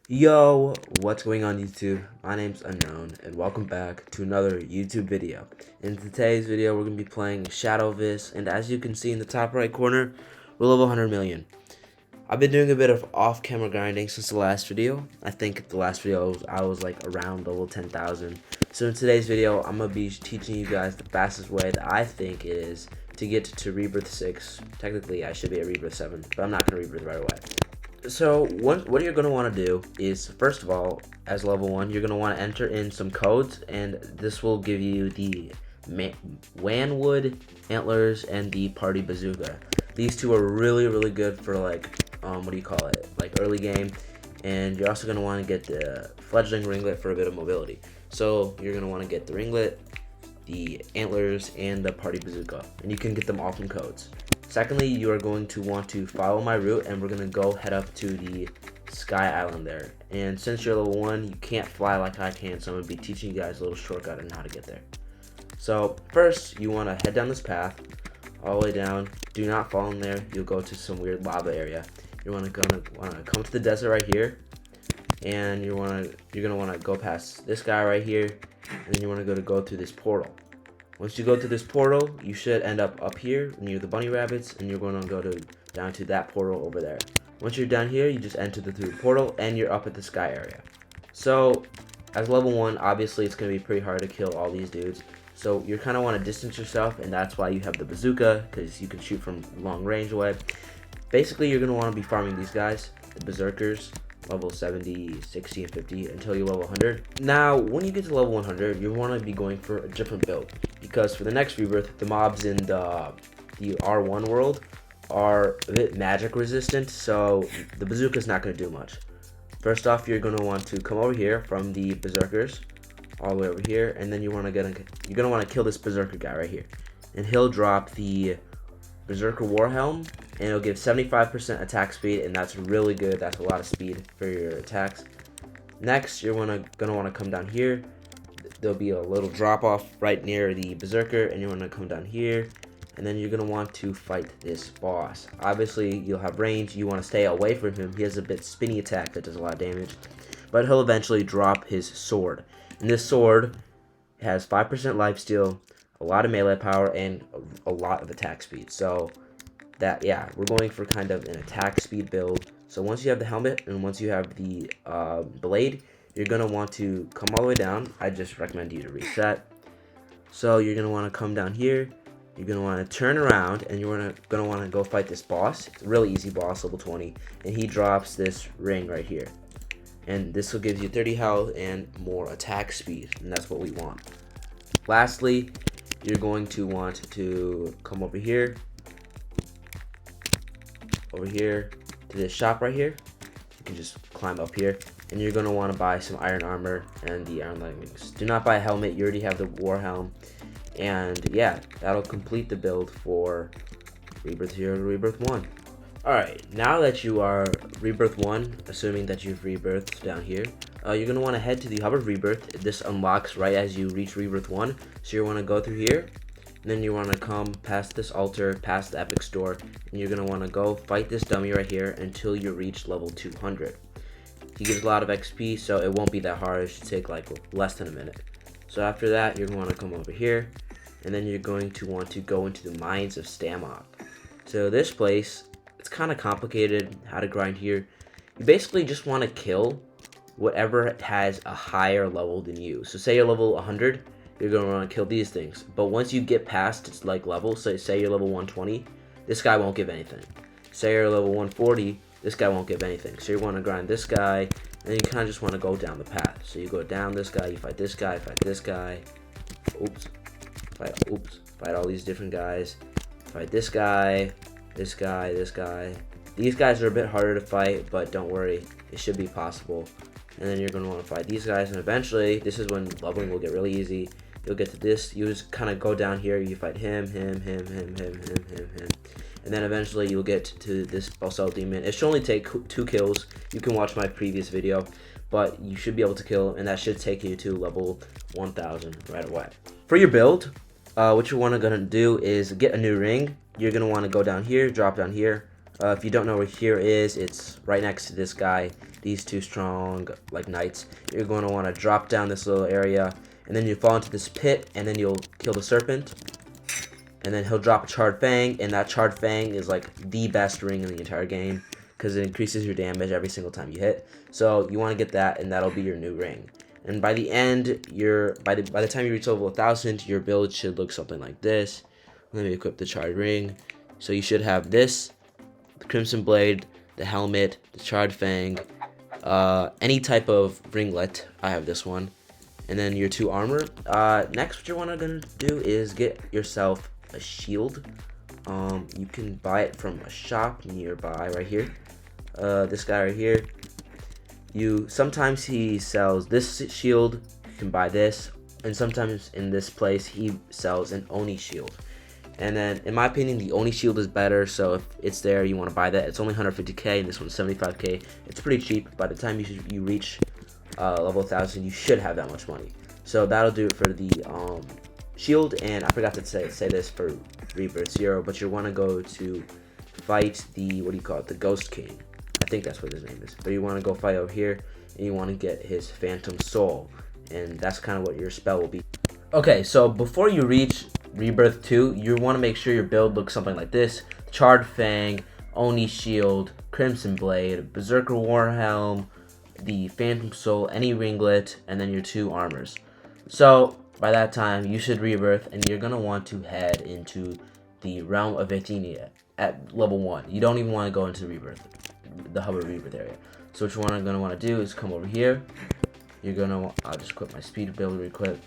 Yo, what's going on YouTube? My name's Unknown, and welcome back to another YouTube video. In today's video, we're going to be playing Shadovis, and as you can see in the top right corner, we're level 100 million. I've been doing a bit of off-camera grinding since the last video. I think the last video I was like around level 10,000. So in today's video, I'm going to be teaching you guys the fastest way that I think it is to get to Rebirth 6. Technically, I should be at Rebirth 7, but I'm not going to Rebirth right away. So what you're going to want to do is, first of all, as level 1, you're going to want to enter in some codes, and this will give you the Wanwood Antlers and the Party Bazooka. These two are really good for like, what do you call it, like early game, and you're also going to want to get the Fledgling Ringlet for a bit of mobility. So you're going to want to get the Ringlet, the Antlers, and the Party Bazooka, and you can get them all from codes. Secondly, you are going to want to follow my route, and we're going to go head up to the Sky Island there. And since you're level 1, you can't fly like I can, so I'm going to be teaching you guys a little shortcut on how to get there. So first, you want to head down this path all the way down. Do not fall in there. You'll go to some weird lava area. You're want to come to the desert right here, and you're going to want to go past this guy right here, and then you want to go through this portal. Once you go to this portal, you should end up here near the bunny rabbits, and you're going to go down to that portal over there. Once you're down here, you just enter through the portal, and you're up at the sky area. So, as level 1, obviously it's going to be pretty hard to kill all these dudes. So you kind of want to distance yourself, and that's why you have the bazooka, because you can shoot from long range away. Basically, you're going to want to be farming these guys, the berserkers, level 70, 60, and 50 until you level 100. Now, when you get to level 100, you want to be going for a different build, because for the next rebirth, the mobs in the R1 world are a bit magic resistant, so the bazooka is not going to do much. First off, you're going to want to come over here from the berserkers all the way over here, and then you're going to want to kill this berserker guy right here, and he'll drop the Berserker Warhelm, and it'll give 75% attack speed, and that's really good. That's a lot of speed for your attacks. Next, you're gonna want to come down here. There'll be a little drop off right near the Berserker, and you're gonna come down here, and then you're gonna want to fight this boss. Obviously, you'll have range. You want to stay away from him. He has a bit spinny attack that does a lot of damage, but he'll eventually drop his sword, and this sword has 5% lifesteal, a lot of melee power, and a lot of attack speed. So that, yeah, we're going for kind of an attack speed build. So once you have the helmet and once you have the blade, you're going to want to come all the way down. I just recommend you to reset. So you're going to want to come down here. You're going to want to turn around, and you're going to want to go fight this boss. It's a really easy boss, level 20, and he drops this ring right here. And this will give you 30 health and more attack speed, and that's what we want. Lastly, you're going to want to come over here to this shop right here. You can just climb up here, and you're going to want to buy some iron armor and the iron leggings. Do not buy a helmet. You already have the war helm, and yeah, that'll complete the build for Rebirth 0 to Rebirth 1. Alright, now that you are Rebirth 1, assuming that you've rebirthed down here, you're going to want to head to the Hub of Rebirth. This unlocks right as you reach Rebirth 1. So you want to go through here, and then you want to come past this altar, past the Epic Store, and you're going to want to go fight this dummy right here until you reach level 200. He gives a lot of XP, so it won't be that hard. It should take like less than a minute. So after that, you're going to want to come over here, and then you're going to want to go into the Mines of Stamok. So this place, it's kind of complicated how to grind here. You basically just want to kill whatever has a higher level than you. So say you're level 100, you're going to want to kill these things. But once you get past its like level, so say you're level 120, this guy won't give anything. Say you're level 140, this guy won't give anything. So you want to grind this guy, and then you kind of just want to go down the path. So you go down this guy, you fight this guy, fight this guy. Fight all these different guys. Fight this guy, this guy, this guy. These guys are a bit harder to fight, but don't worry, it should be possible. And then you're going to want to fight these guys, and eventually, this is when leveling will get really easy. You'll get to this, you just kind of go down here, you fight him, and then eventually you'll get to this Basalt Demon. It should only take 2 kills. You can watch my previous video, but you should be able to kill him, and that should take you to level 1000 right away. For your build, what you're going to do is get a new ring. You're going to want to go down here, drop down here. If you don't know where here is, it's right next to this guy these two strong like knights, you're going to want to drop down this little area, and then you fall into this pit, and then you'll kill the serpent, and then he'll drop a charred fang, and that charred fang is like the best ring in the entire game because it increases your damage every single time you hit. So you want to get that, and that'll be your new ring. And by the end, by the time you reach level 1000, your build should look something like this. Let me equip the charred ring. So you should have this, the Crimson Blade, the helmet, the charred fang, any type of ringlet. I have this one, and then your 2 armor. Next, what you're gonna do is get yourself a shield. You can buy it from a shop nearby, right here. This guy right here. Sometimes he sells this shield. You can buy this, and sometimes in this place he sells an Oni shield. And then, in my opinion, the Oni shield is better. So if it's there, you want to buy that. It's only 150k, and this one's 75k. It's pretty cheap. By the time you reach level 1000, you should have that much money. So that'll do it for the shield. And I forgot to say this for Rebirth 0, but you want to go to fight the, what do you call it, the Ghost King. I think that's what his name is. But you want to go fight over here, and you want to get his Phantom Soul, and that's kind of what your spell will be. Okay, so before you reach Rebirth 2, you want to make sure your build looks something like this: Charred Fang, Oni Shield, Crimson Blade, Berserker Warhelm, the Phantom Soul, any ringlet, and then your 2 armors. So by that time, you should rebirth, and you're gonna want to head into the Realm of Athenia at level 1. You don't even want to go into the hub of rebirth area. So what you're gonna want to do is come over here. You're gonna, I'll just quit my speed build real quick.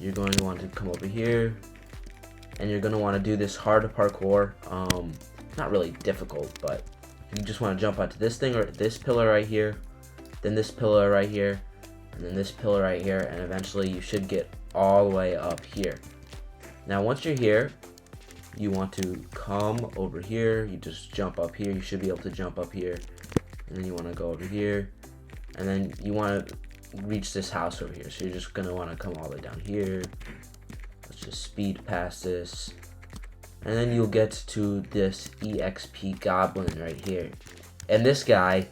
You're going to want to come over here, and you're going to want to do this hard parkour. Not really difficult, but you just want to jump onto this thing, or this pillar right here, then this pillar right here, and then this pillar right here, and eventually you should get all the way up here. Now once you're here, you want to come over here. You just jump up here. You should be able to jump up here, and then you want to go over here, and then you want to reach this house over here. So you're just gonna want to come all the way down here. Let's just speed past this, and then you'll get to this EXP goblin right here. And this guy,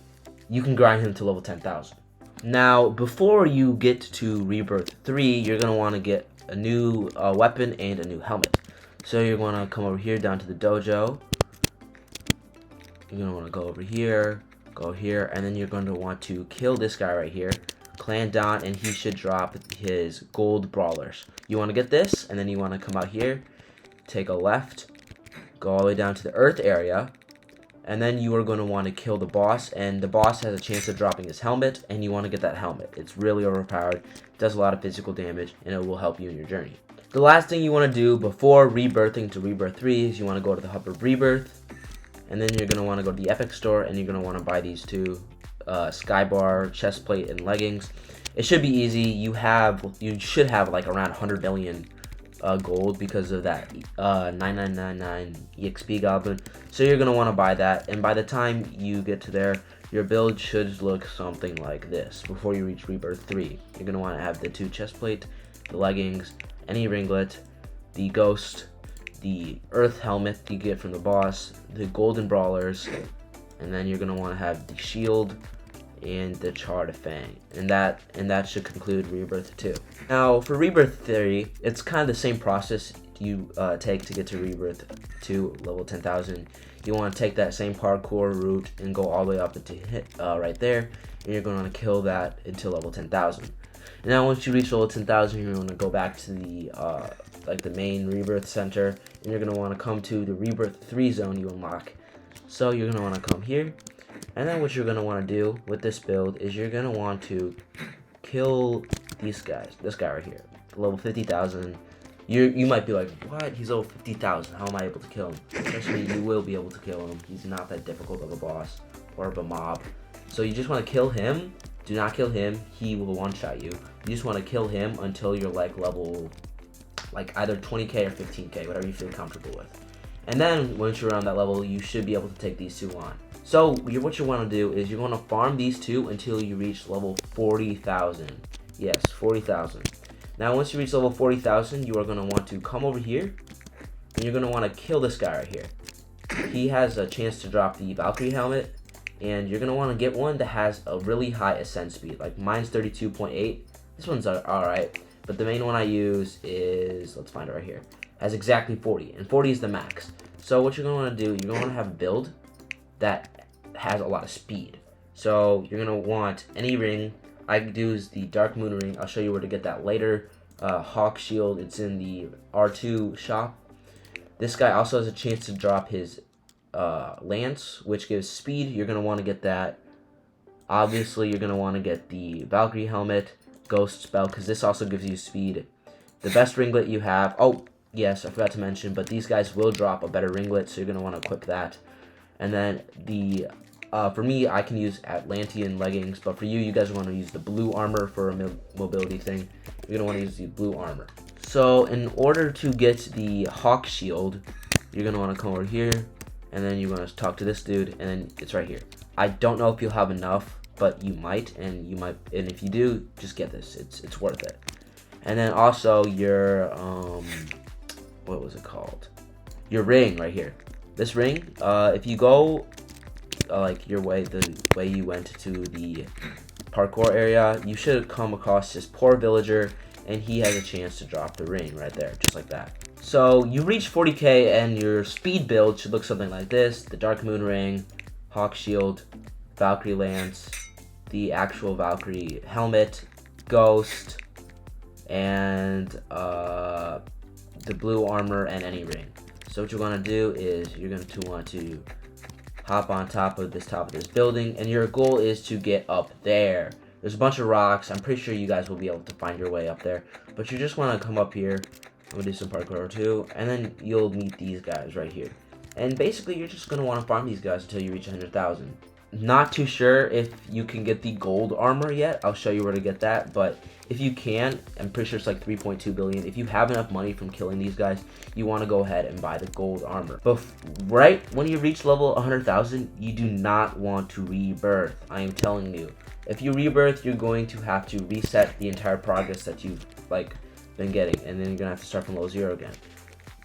you can grind him to level 10,000. Now before you get to Rebirth 3, you're gonna want to get a new weapon and a new helmet. So you're gonna come over here down to the dojo. You're gonna want to go over here, go here, and then you're going to want to kill this guy right here. Clan down, and he should drop his gold brawlers. You want to get this, and then you want to come out here, take a left, go all the way down to the earth area, and then you are going to want to kill the boss. And the boss has a chance of dropping his helmet, and you want to get that helmet. It's really overpowered, does a lot of physical damage, and it will help you in your journey. The last thing you want to do before rebirthing to Rebirth 3 is you want to go to the Hub of Rebirth, and then you're going to want to go to the Epic Store, and you're going to want to buy these 2 Skybar, chestplate, and leggings. It should be easy. You should have like around 100 billion gold because of that 9999 EXP goblin. So you're gonna want to buy that, and by the time you get to there, your build should look something like this. Before you reach Rebirth 3, you're gonna want to have the 2 chestplate, the leggings, any ringlet, the ghost, the earth helmet you get from the boss, the golden brawlers, and then you're gonna want to have the shield and the charred fang, and that should conclude Rebirth 2. Now for Rebirth 3, it's kind of the same process you take to get to Rebirth 2 level 10,000. You want to take that same parkour route and go all the way up into right there, and you're going to kill that until level 10,000. And now once you reach level 10,000, you're going to go back to the like the main Rebirth center, and you're going to want to come to the Rebirth 3 zone you unlock. So you're going to want to come here, and then what you're going to want to do with this build is you're going to want to kill these guys. This guy right here, level 50,000. You might be like, what? He's level 50,000. How am I able to kill him? Especially, you will be able to kill him. He's not that difficult of a boss or of a mob. So you just want to kill him. Do not kill him. He will one-shot you. You just want to kill him until you're like level, like either 20k or 15k, whatever you feel comfortable with. And then once you're around that level, you should be able to take these 2 on. So what you want to do is you want to farm these 2 until you reach level 40,000. Yes, 40,000. Now once you reach level 40,000, you are going to want to come over here, and you're going to want to kill this guy right here. He has a chance to drop the Valkyrie helmet, and you're going to want to get one that has a really high ascent speed. Like mine's 32.8. This one's alright, but the main one I use is, let's find it right here, has exactly 40, and 40 is the max. So what you're going to want to do, you're going to want to have a build that has a lot of speed. So you're going to want any ring. I do is the Dark Moon ring. I'll show you where to get that later. Hawk Shield, it's in the R2 shop. This guy also has a chance to drop his Lance, which gives speed. You're going to want to get that. Obviously, you're going to want to get the Valkyrie helmet, Ghost spell, because this also gives you speed. The best ringlet you have, oh yes, I forgot to mention, but these guys will drop a better ringlet, so you're going to want to equip that. And then the for me, I can use Atlantean leggings, but for you, you guys want to use the blue armor for a mobility thing. You're going to want to use the blue armor. So in order to get the Hawk Shield, you're going to want to come over here, and then you're going to talk to this dude, and then it's right here. I don't know if you'll have enough, but you might, and if you do, just get this. It's worth it. And then also your what was it called? Your ring right here. This ring, if you go like the way you went to the parkour area, you should come across this poor villager, and he has a chance to drop the ring right there, just like that. So you reach 40k, and your speed build should look something like this: the Dark Moon ring, Hawk Shield, Valkyrie Lance, the actual Valkyrie helmet, Ghost, and the blue armor, and any ring. So what you're going to do is you're going to want to hop on top of this building, and your goal is to get up there. There's a bunch of rocks. I'm pretty sure you guys will be able to find your way up there, but you just want to come up here. I'm going to do some parkour too, and then you'll meet these guys right here. And basically, you're just going to want to farm these guys until you reach 100,000. Not too sure if you can get the gold armor yet. I'll show you where to get that, but if you can, I'm pretty sure it's like 3.2 billion. If you have enough money from killing these guys, you want to go ahead and buy the gold armor. But right when you reach level 100,000, you do not want to rebirth. I am telling you. If you rebirth, you're going to have to reset the entire progress that you've been getting, and then you're gonna have to start from level 0 again.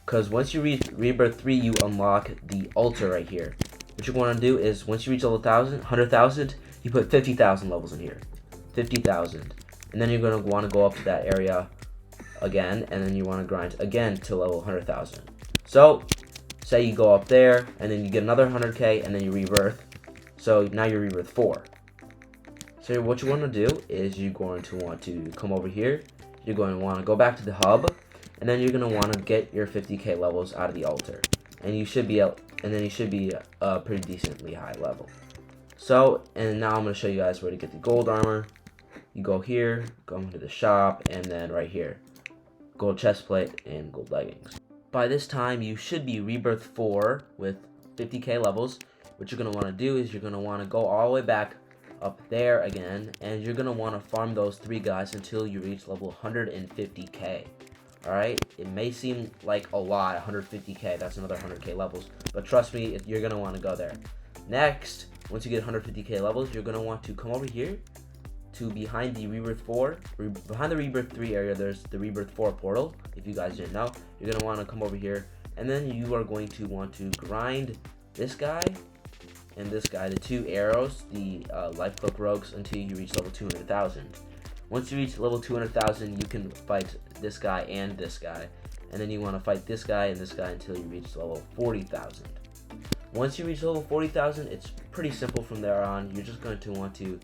Because once you reach rebirth 3, you unlock the altar right here. What you're going to do is once you reach level 100,000, you put 50,000 levels in here. 50,000. And then you're going to want to go up to that area again, and then you want to grind again to level 100,000. So, say you go up there, and then you get another 100k, and then you rebirth. So now you're rebirth 4. So what you want to do is you're going to want to come over here. You're going to want to go back to the hub, and then you're going to want to get your 50k levels out of the altar. And you should be a pretty decently high level. So, and now I'm going to show you guys where to get the gold armor. You go here, go into the shop, and then right here, gold chest plate and gold leggings. By this time, you should be rebirth 4 with 50k levels. What you're going to want to do is you're going to want to go all the way back up there again, and you're going to want to farm those 3 guys until you reach level 150k. Alright, it may seem like a lot, 150k, that's another 100k levels, but trust me, you're going to want to go there. Next, once you get 150k levels, you're going to want to come over here to behind the Rebirth 4, behind the Rebirth 3 area, there's the Rebirth 4 portal. If you guys didn't know, you're going to want to come over here, and then you are going to want to grind this guy and this guy, the 2 arrows, the life cloak rogues, until you reach level 200,000. Once you reach level 200,000, you can fight this guy and this guy, and then you want to fight this guy and this guy until you reach level 40,000. Once you reach level 40,000, it's pretty simple from there on. You're just going to want to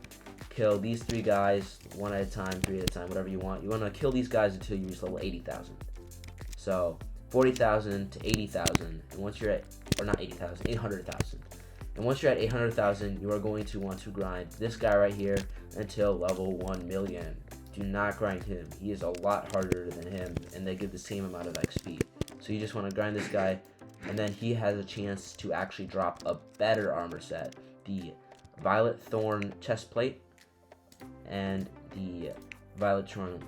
kill these 3 guys 1 at a time, 3 at a time, whatever you want. You want to kill these guys until you reach level 80,000. So 40,000 to 80,000, and once you're at, or not 80,000, 800,000. And once you're at 800,000, you are going to want to grind this guy right here until level 1 million. Do not grind him. He is a lot harder than him, and they give the same amount of XP. So you just want to grind this guy, and then he has a chance to actually drop a better armor set. The Violet Thorn chest plate and the Violet Thorn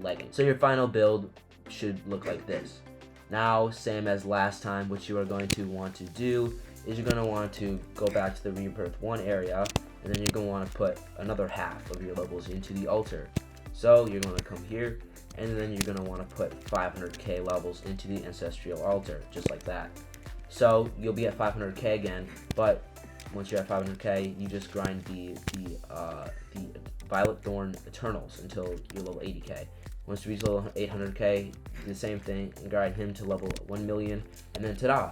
legging. So your final build should look like this. Now, same as last time, what you are going to want to do is you're going to want to go back to the Rebirth 1 area, and then you're going to want to put another half of your levels into the altar. So you're going to come here, and then you're going to want to put 500k levels into the ancestral altar, just like that. So you'll be at 500k again, but once you're at 500k, you just grind the Violet Thorn Eternals until you're level 80k. Once you reach level 800k, do the same thing and grind him to level 1 million, and then ta-da,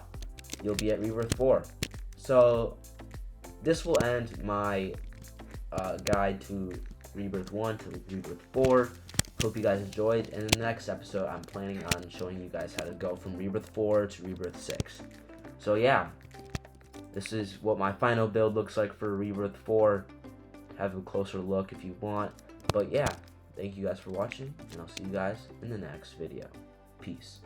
you'll be at Rebirth 4. So this will end my guide to Rebirth 1 to Rebirth 4. Hope you guys enjoyed, and in the next episode I'm planning on showing you guys how to go from Rebirth 4 to Rebirth 6. So yeah, this is what my final build looks like for Rebirth 4. Have a closer look if you want. But yeah, thank you guys for watching, and I'll see you guys in the next video. Peace.